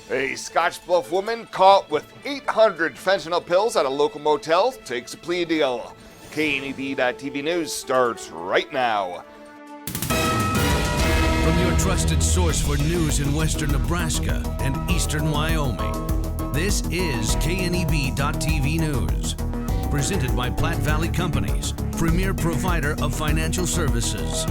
A Scotch Bluff woman caught with 800 fentanyl pills at a local motel takes a plea deal. KNEB.TV News starts right now. From your trusted source for news in western Nebraska and eastern Wyoming, this is KNEB.TV News. Presented by Platte Valley Companies, premier provider of financial services.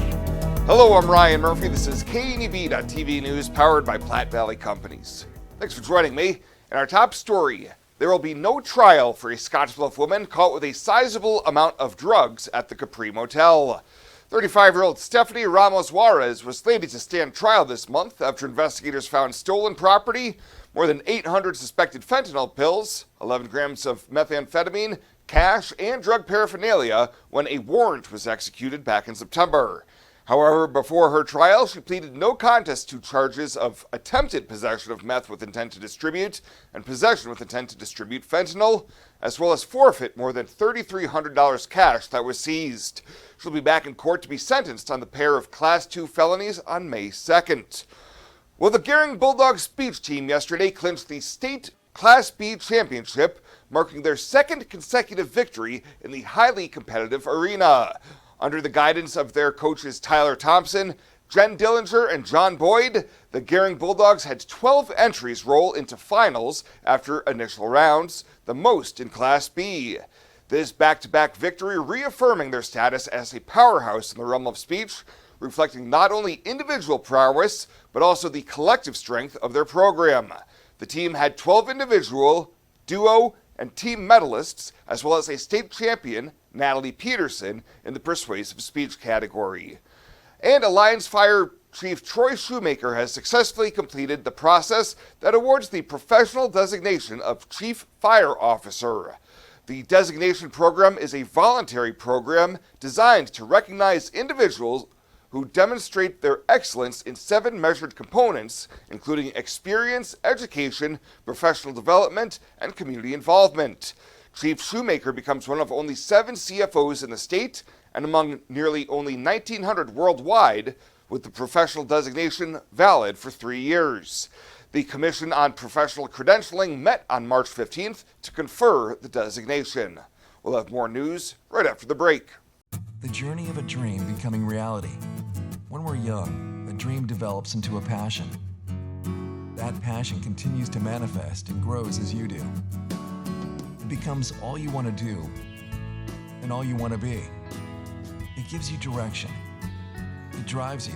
Hello, I'm Ryan Murphy. This is KNEB.TV News powered by Platte Valley Companies. Thanks for joining me. In our top story, there will be no trial for a Scotch Bluff woman caught with a sizable amount of drugs at the Capri Motel. 35-year-old Stephanie Ramos Juarez was slated to stand trial this month after investigators found stolen property, more than 800 suspected fentanyl pills, 11 grams of methamphetamine, cash, and drug paraphernalia when a warrant was executed back in September. However, before her trial, she pleaded no contest to charges of attempted possession of meth with intent to distribute and possession with intent to distribute fentanyl, as well as forfeit more than $3,300 cash that was seized. She'll be back in court to be sentenced on the pair of Class 2 felonies on May 2nd. Well, the Garing Speech team yesterday clinched the state Class B championship, marking their second consecutive victory in the highly competitive arena. Under the guidance of their coaches Tyler Thompson, Jen Dillinger, and John Boyd, the Garing Bulldogs had 12 entries roll into finals after initial rounds, the most in Class B. This back-to-back victory reaffirming their status as a powerhouse in the realm of speech, reflecting not only individual prowess, but also the collective strength of their program. The team had 12 individual, duo, and team medalists, as well as a state champion, Natalie Peterson, in the persuasive speech category. And Alliance Fire Chief Troy Shoemaker has successfully completed the process that awards the professional designation of Chief Fire Officer. The designation program is a voluntary program designed to recognize individuals who demonstrate their excellence in 7 measured components, including experience, education, professional development, and community involvement. Chief Shoemaker becomes one of only 7 CFOs in the state and among nearly only 1,900 worldwide, with the professional designation valid for 3 years. The Commission on Professional Credentialing met on March 15th to confer the designation. We'll have more news right after the break. The journey of a dream becoming reality. When we're young, a dream develops into a passion. That passion continues to manifest and grows as you do. It becomes all you want to do and all you want to be. It gives you direction. It drives you.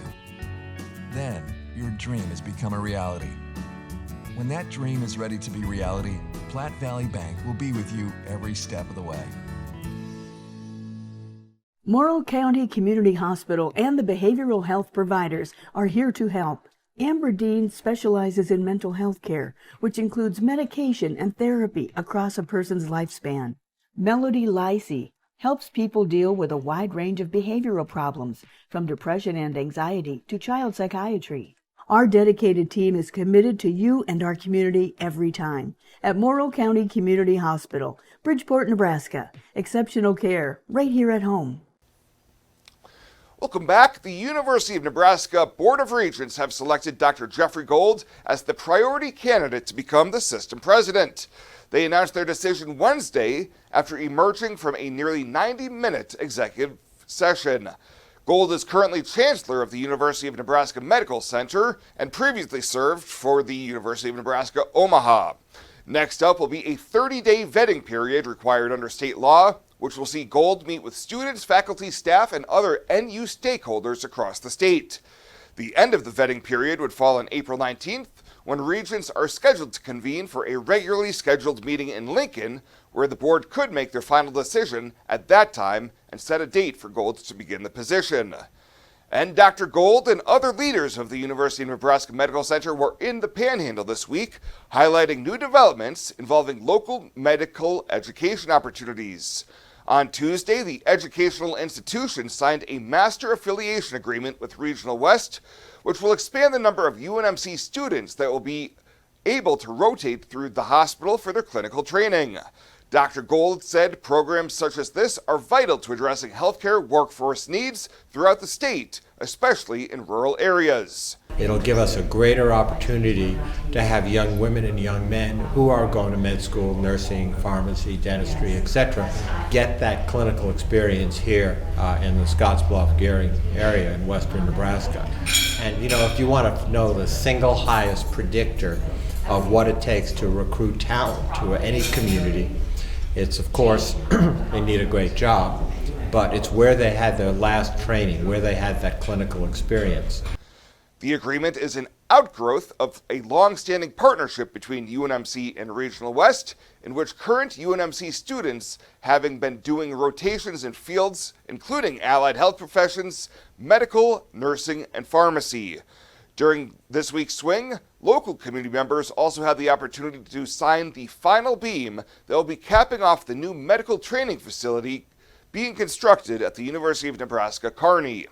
Then your dream has become a reality. When that dream is ready to be reality, Platte Valley Bank will be with you every step of the way. Morrow County Community Hospital and the behavioral health providers are here to help. Amber Dean specializes in mental health care, which includes medication and therapy across a person's lifespan. Melody Lacey helps people deal with a wide range of behavioral problems, from depression and anxiety to child psychiatry. Our dedicated team is committed to you and our community every time. At Morrow County Community Hospital, Bridgeport, Nebraska. Exceptional care right here at home. Welcome back. The University of Nebraska Board of Regents have selected Dr. Jeffrey Gold as the priority candidate to become the system president. They announced their decision Wednesday after emerging from a nearly 90-minute executive session. Gold is currently chancellor of the University of Nebraska Medical Center and previously served for the University of Nebraska Omaha. Next up will be a 30-day vetting period required under state law, which will see Gold meet with students, faculty, staff, and other NU stakeholders across the state. The end of the vetting period would fall on April 19th, when regents are scheduled to convene for a regularly scheduled meeting in Lincoln, where the board could make their final decision at that time and set a date for Gold to begin the position. And Dr. Gold and other leaders of the University of Nebraska Medical Center were in the Panhandle this week, highlighting new developments involving local medical education opportunities. On Tuesday, the educational institution signed a master affiliation agreement with Regional West, which will expand the number of UNMC students that will be able to rotate through the hospital for their clinical training. Dr. Gold said programs such as this are vital to addressing healthcare workforce needs throughout the state, especially in rural areas. It'll give us a greater opportunity to have young women and young men who are going to med school, nursing, pharmacy, dentistry, etc., get that clinical experience here in the Scottsbluff, Garing area in western Nebraska. And if you want to know the single highest predictor of what it takes to recruit talent to any community, it's of course they need a great job, but it's where they had their last training, where they had that clinical experience. The agreement is an outgrowth of a long-standing partnership between UNMC and Regional West, in which current UNMC students, having been doing rotations in fields including allied health professions, medical, nursing, and pharmacy. During this week's swing, local community members also had the opportunity to sign the final beam that will be capping off the new medical training facility being constructed at the University of Nebraska, Kearney.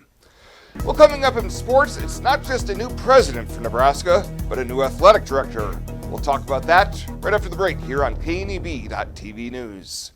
Well, coming up in sports, it's not just a new president for Nebraska, but a new athletic director. We'll talk about that right after the break here on KNEB.TV News.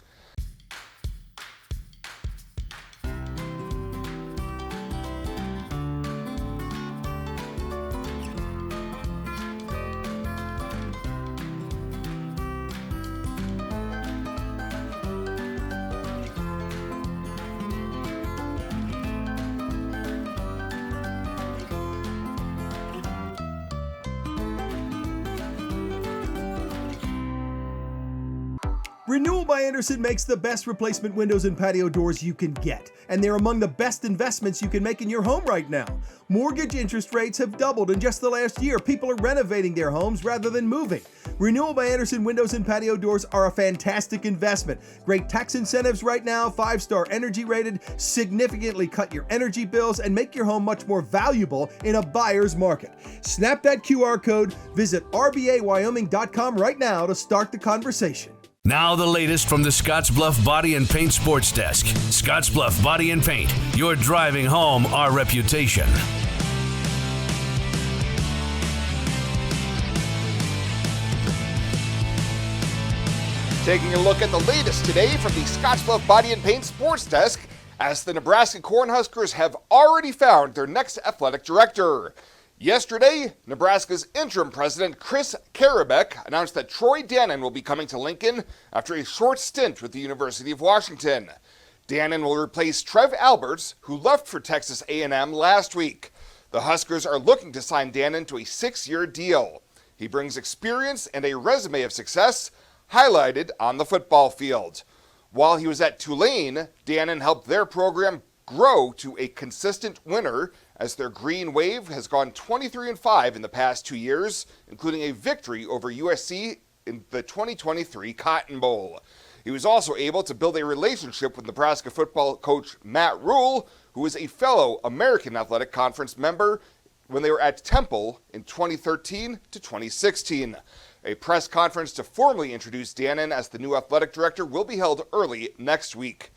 Renewal by Andersen makes the best replacement windows and patio doors you can get, and they're among the best investments you can make in your home right now. Mortgage interest rates have doubled in just the last year. People are renovating their homes rather than moving. Renewal by Andersen windows and patio doors are a fantastic investment. Great tax incentives right now, 5-star energy rated, significantly cut your energy bills, and make your home much more valuable in a buyer's market. Snap that QR code, visit rbawyoming.com right now to start the conversation. Now the latest from the Scottsbluff Body and Paint Sports Desk. Scottsbluff Body and Paint. You're driving home our reputation. Taking a look at the latest today from the Scottsbluff Body and Paint Sports Desk, as the Nebraska Cornhuskers have already found their next athletic director. Yesterday, Nebraska's interim president, Chris Karabek, announced that Troy Dannon will be coming to Lincoln after a short stint with the University of Washington. Dannon will replace Trev Alberts, who left for Texas A&M last week. The Huskers are looking to sign Dannon to a 6-year deal. He brings experience and a resume of success, highlighted on the football field. While he was at Tulane, Dannon helped their program grow to a consistent winner, as their Green Wave has gone 23-5 in the past 2 years, including a victory over USC in the 2023 Cotton Bowl. He was also able to build a relationship with Nebraska football coach Matt Rule, who was a fellow American Athletic Conference member when they were at Temple in 2013 to 2016. A press conference to formally introduce Dannon as the new athletic director will be held early next week.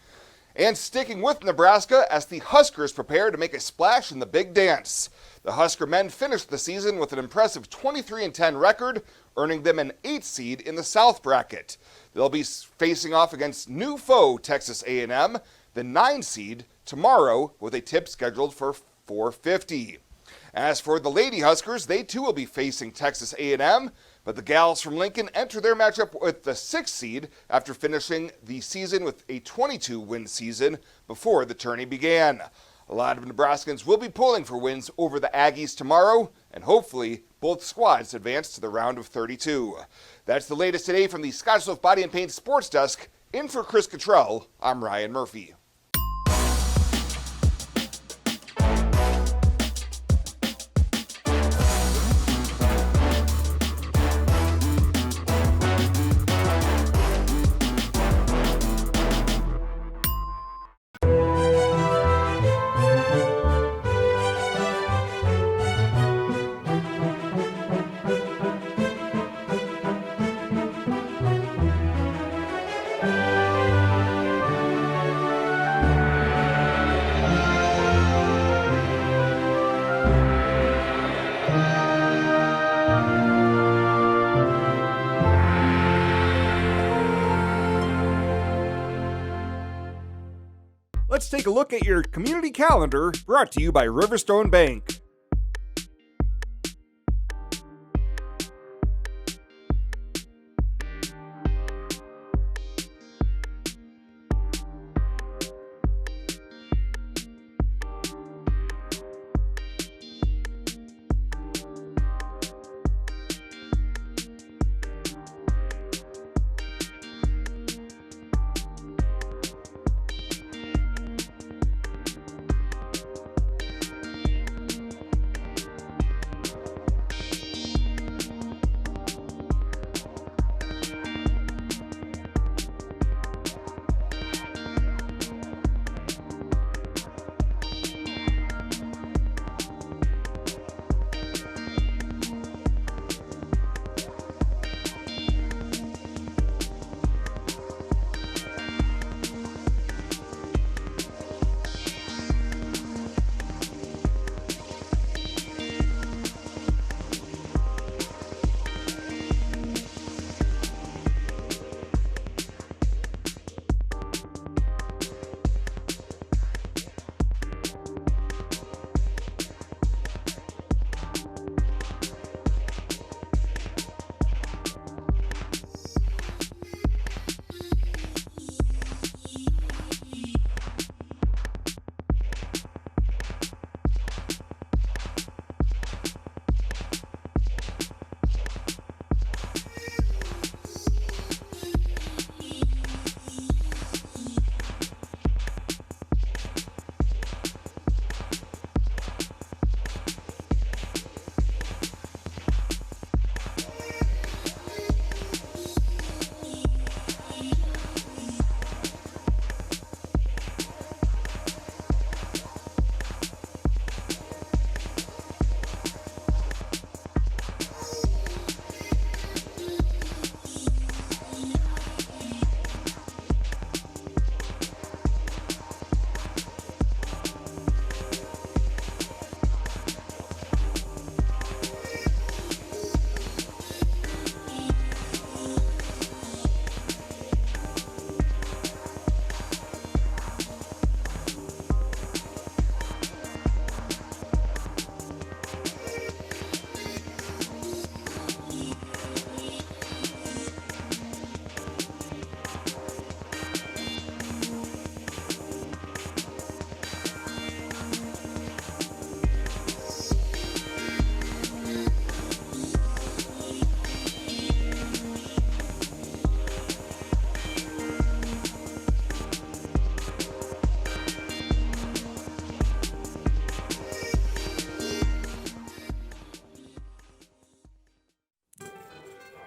And sticking with Nebraska, as the Huskers prepare to make a splash in the big dance. The Husker men finished the season with an impressive 23-10 record, earning them an 8th seed in the South bracket. They'll be facing off against new foe Texas A&M, the 9 seed, tomorrow, with a tip scheduled for 4:50. As for the Lady Huskers, they too will be facing Texas A&M, but the Gals from Lincoln enter their matchup with the 6th seed after finishing the season with a 22-win season before the tourney began. A lot of Nebraskans will be pulling for wins over the Aggies tomorrow, and hopefully both squads advance to the round of 32. That's the latest today from the Scottsbluff Body and Paint Sports Desk. In for Chris Cottrell, I'm Ryan Murphy. take a look at your community calendar, brought to you by Riverstone Bank.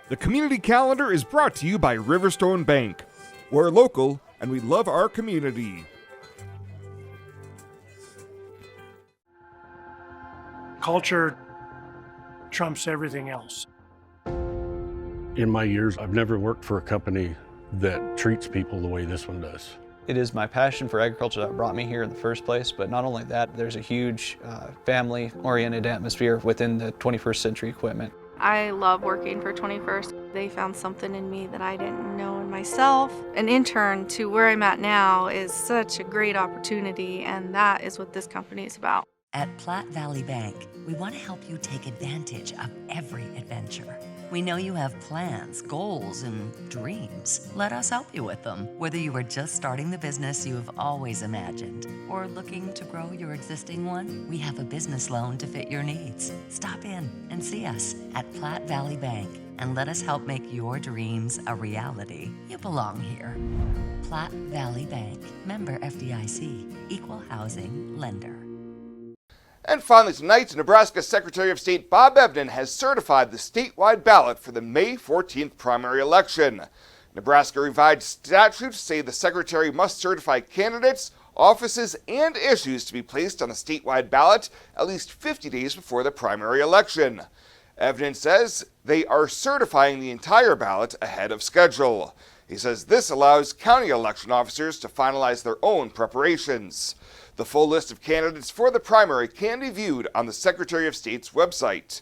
The community calendar is brought to you by Riverstone Bank. We're local and we love our community. Culture trumps everything else. In my years, I've never worked for a company that treats people the way this one does. It is my passion for agriculture that brought me here in the first place, but not only that, there's a huge family-oriented atmosphere within the 21st Century Equipment. I love working for 21st. They found something in me that I didn't know in myself. An intern to where I'm at now is such a great opportunity, and that is what this company is about. At Platte Valley Bank, we want to help you take advantage of every adventure. We know you have plans, goals, and dreams. Let us help you with them. Whether you are just starting the business you have always imagined or looking to grow your existing one, we have a business loan to fit your needs. Stop in and see us at Platte Valley Bank and let us help make your dreams a reality. You belong here. Platte Valley Bank, member FDIC, equal housing lender. And finally tonight, Nebraska Secretary of State Bob Evnen has certified the statewide ballot for the May 14th primary election. Nebraska revised statutes say the Secretary must certify candidates, offices, and issues to be placed on the statewide ballot at least 50 days before the primary election. Evnen says they are certifying the entire ballot ahead of schedule. He says this allows county election officers to finalize their own preparations. The full list of candidates for the primary can be viewed on the Secretary of State's website.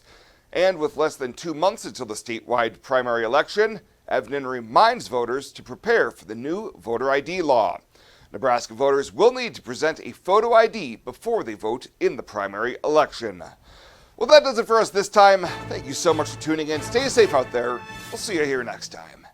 And with less than 2 months until the statewide primary election, Evnen reminds voters to prepare for the new voter ID law. Nebraska voters will need to present a photo ID before they vote in the primary election. Well, that does it for us this time. Thank you so much for tuning in. Stay safe out there. We'll see you here next time.